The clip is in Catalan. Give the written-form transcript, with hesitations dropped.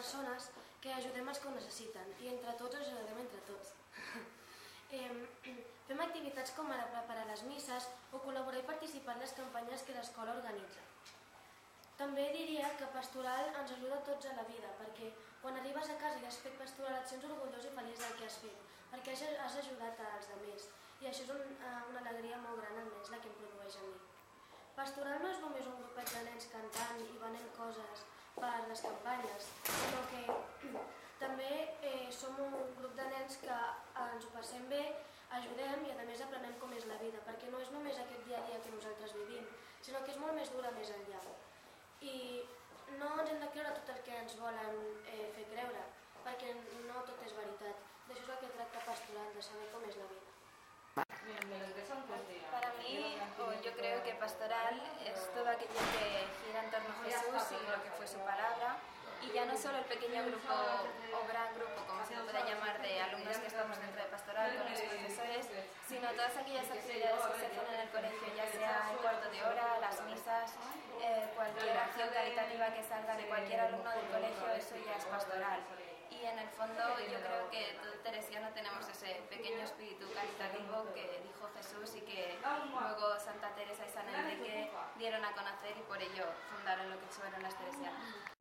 persones que ajudem els que ho necessiten i entre tots ens ajudem entre tots. Fem activitats com ara preparar les misses o col·laborar i participar en les campanyes que l'escola organitza. També diria que pastoral ens ajuda a tots a la vida, perquè quan arribes a casa i has fet pastoral et sents orgullós i feliç del que has fet, perquè has ajudat als altres, i això és una alegria molt gran, almenys la que em produeix a mi. Pastoral no és només un grupet de nens cantant i venent coses per les campanyes, sinó que també som un grup de nens que ens ho passem bé, ajudem i a més aprenem com és la vida, perquè no és només aquest dia a dia que nosaltres vivim, sinó que és molt més dura més enllà. I no ens hem de creure tot el que ens volen fer creure, perquè no tot és veritat. D'això és el que tracta pastoral, de saber com és la vida. Para mí, yo creo que pastoral es todo aquello que gira en torno a Jesús y lo que fue su palabra, y ya no solo el pequeño grupo o gran grupo, como se pueda llamar, de alumnos que estamos dentro de pastoral con los profesores, sino todas aquellas actividades que se hacen en el colegio, ya sea el cuarto de hora, las misas, cualquier acción caritativa que salga de cualquier alumno del colegio, eso ya es pastoral. Y en el fondo yo creo que todo teresiano tenemos ese pequeño espíritu caritativo que dijo Jesús y que luego Santa Teresa y San Enrique dieron a conocer y por ello fundaron lo que fueron las teresianas.